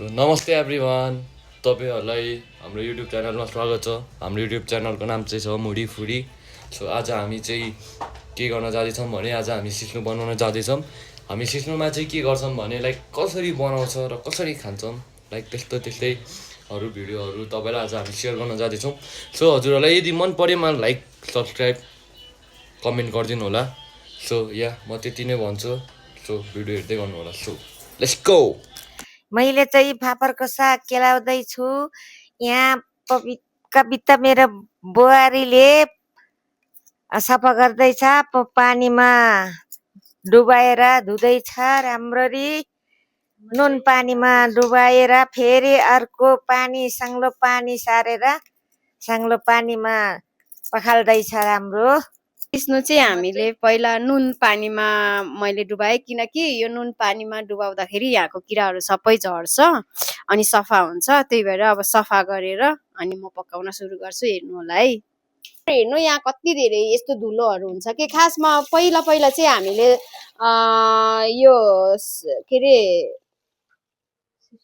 So नमस्ते everyone, तपाईँहरूलाई हाम्रो युट्युब च्यानलमा स्वागत छ। हाम्रो युट्युब च्यानलको नाम चाहिँ छ मुडी फुडी। सो आज हामी चाहिँ के गर्न जाँदैछौँ भने आज हामी सिस्नु बनाउन जाँदैछौँ। हामी सिस्नुमा चाहिँ के गर्छौँ भने लाइक कसरी बनाउँछ र कसरी खान्छौँ लाइक त्यस्तै अरू भिडियोहरू तपाईँलाई आज हामी सेयर गर्न जाँदैछौँ। सो हजुरहरूलाई यदि मन परेमा लाइक सब्सक्राइब कमेन्ट गरिदिनु होला। सो म त्यति नै भन्छु। सो भिडियो हेर्दै गर्नु होला। So let's go. मैले चाहिँ फापरको साग केलाउँदैछु। यहाँ कविता मेरो बुहारीले सफा गर्दैछ। पानीमा डुबाएर धुँदैछ राम्ररी। नुन पानीमा डुबाएर फेरि अर्को पानी साङ्लो पानी सारेर साङ्लो पानीमा पखाल्दैछ राम्रो। सिस्नु चाहिँ हामीले पहिला नुन पानीमा मैले डुबाएँ, किनकि यो नुन पानीमा डुबाउँदाखेरि यहाँको किराहरू सबै झर्छ अनि सफा हुन्छ। त्यही भएर अब सफा गरेर अनि म पकाउन सुरु गर्छु। हेर्नु होला है। हेर्नु यहाँ कति धेरै यस्तो धुलोहरू हुन्छ कि खासमा पहिला चाहिँ हामीले यो के अरे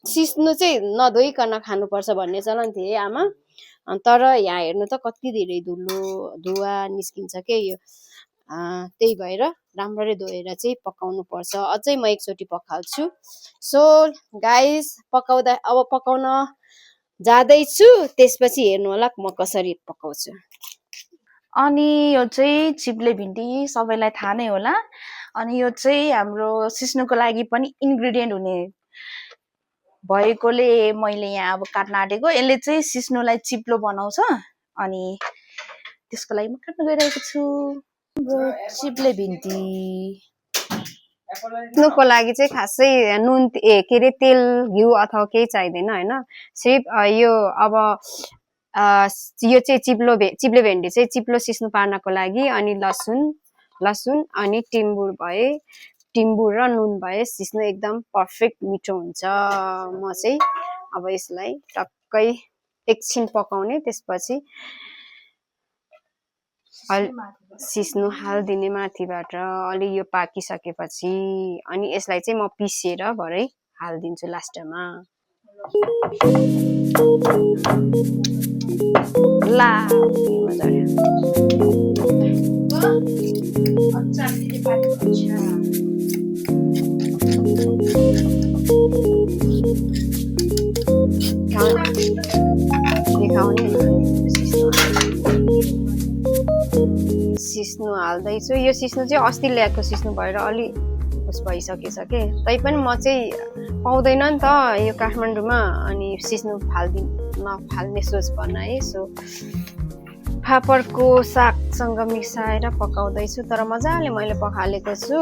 सिस्नु चाहिँ नधोइकन खानुपर्छ भन्ने चलन थियो आमा। तर यहाँ हेर्नु त कति धेरै धुवा निस्किन्छ के यो। त्यही भएर राम्ररी धोएर चाहिँ पकाउनु पर्छ। अझै म एकचोटि पकाल्छु। सो गाइस अब पकाउन जाँदैछु। त्यसपछि हेर्नु होला म कसरी पकाउँछु। अनि यो चाहिँ चिप्ले भिन्डी सबैलाई थाहा नै होला। अनि यो चाहिँ हाम्रो सिस्नुको लागि पनि इन्ग्रेडियन्ट हुने भएकोले मैले यहाँ अब काट्न आँटेको। यसले चाहिँ सिस्नुलाई चिप्लो बनाउँछ। अनि त्यसको लागि म काट्न गइरहेको छु। चिप्ले भिन्डी सिस्नुको लागि चाहिँ खासै नुन के अरे तेल घिउ अथवा केही चाहिँदैन होइन। सिर्फ यो अब यो चाहिँ चिप्ले भेन्डी चाहिँ चिप्लो सिस्नु पार्नको लागि अनि लसुन अनि टिम्बुर र नुन भए सिस्नु एकदम पर्फेक्ट मिठो हुन्छ। म चाहिँ अब यसलाई टक्कै एकछिन पकाउने, त्यसपछि सिस्नु हालिदिने माथिबाट अलि यो पाकिसकेपछि। अनि यसलाई चाहिँ म पिसेर भरै हालिदिन्छु लास्टमा। ला सिस्नु हाल्दैछु। यो सिस्नु चाहिँ अस्ति ल्याएको सिस्नु भएर अलि उस भइसकेछ के। तैपनि म चाहिँ पाउँदैन नि त यो काठमाडौँमा, अनि सिस्नु नफाल्ने सोच बनाएँ। सो फापरको सागसँग मिसाएर पकाउँदैछु। तर मजाले मैले पखालेको छु।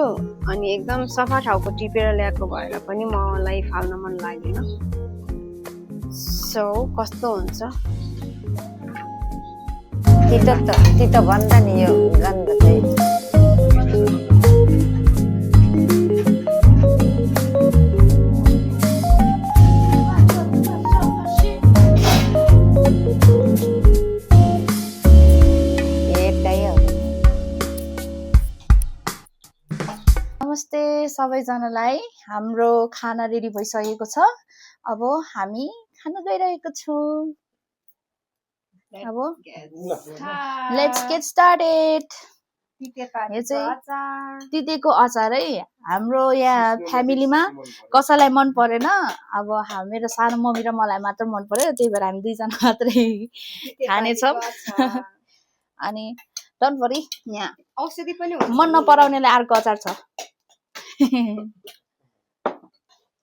अनि एकदम सफा ठाउँको टिपेर ल्याएको भएर पनि मलाई फाल्न मन लागेन। सो कस्तो हुन्छ तितो भन्दा नि यो गन्ध चाहिँ। नमस्ते सबैजनालाई। हाम्रो खाना रेडी भइसकेको छ। अब हामी खान गइरहेको छौँ। अब लेट्स गेट स्टार्टेड। यो चाहिँ तितेको अचार है। हाम्रो यहाँ फ्यामिलीमा कसैलाई मन परेन। अब मेरो सानो मम्मी र मलाई मात्र मन पर्यो। त्यही भएर हामी दुईजना मात्रै खानेछौँ। अनि डोन्ट वरी, यहाँ औषधि पनि मन नपराउनेलाई अर्को अचार छ।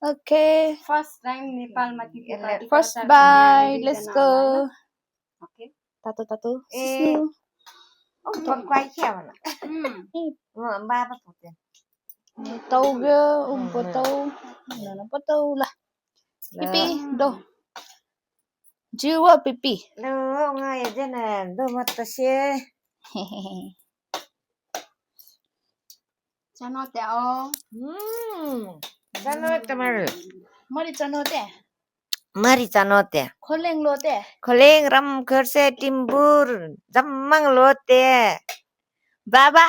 ओके, फर्स्ट टाइम नेपालमा फर्स्ट बाइट, लेट्स गो। तातो tauge patau lah pipi do jiwa pipi Lo ngai jena do mata se. Chanote o. Chanote mar. mari chanote. Mari chanote. Kholeng lote. Kholeng ram kherse timbur jammang lote. Baba.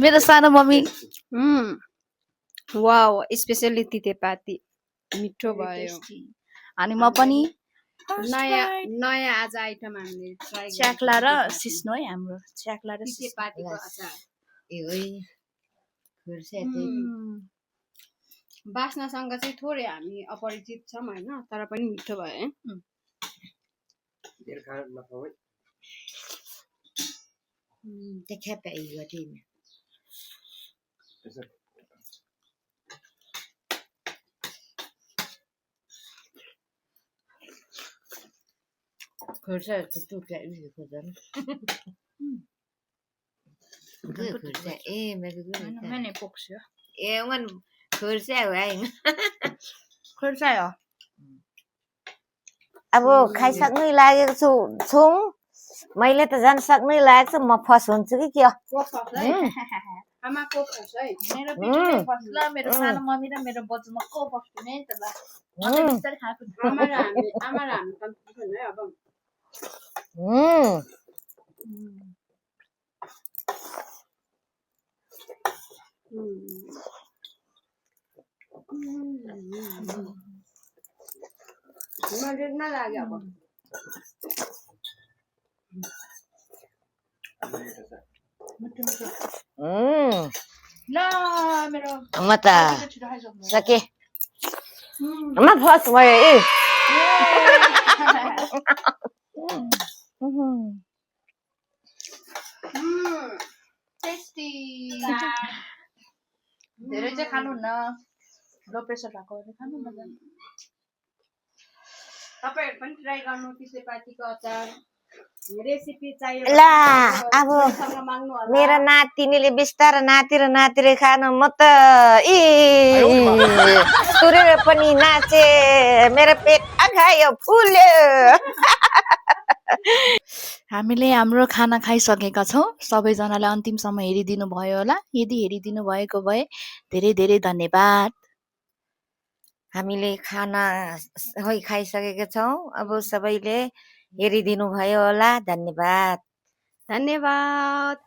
मेरो सानो mummy wow specially तितेपाती मिठो भयो अनि म पनि नयाँ नयाँ आज आइटम हामीले ट्राई च्याक्ला र सिस्नो है हाम्रो च्याक्ला र सिस्नो तितेपातीको अचार बास्नासँग चाहिँ थोरै हामी अपरिचित छौँ होइन तर पनि मिठो भयो है मैंने पुग्छ खुर्सा हो अब खाइसक्नै लागेको छौँ मैले त झन् सक्नै लागेको छु म फस हुन्छु कि के हो आमाको फस है मेरो पिठीले फस्ला मेरो सानो मम्मी र मेरो बजुमा को बस्नु नि त ल बिस्तारै खाएको आमा र हामी कन्फ्युजन है अब मजेमा लाग्यो अब ल मेरो म त सके म फस भयो ए टेस्टी धेरै चाहिँ खानुहुन्न लो प्रेसर भएकोहरू खानु न तपाईहरु पनि ट्राई गर्नु तितेपातीको अचार रेसिपी चाहियो ल अब मेरो नातिनीले बिस्तारै नाति र नातिले खानु म त तुरेर पनि नाचे मेरो पेट खायो फुल्यो हामीले हाम्रो खाना खाइसकेका छौँ सबैजनाले अन्तिमसम्म हेरिदिनु भयो होला यदि हेरिदिनु भएको भए धेरै धेरै धन्यवाद हामीले खाना सबै खाइसकेका छौँ अब सबैले हेरिदिनु भयो होला धन्यवाद धन्यवाद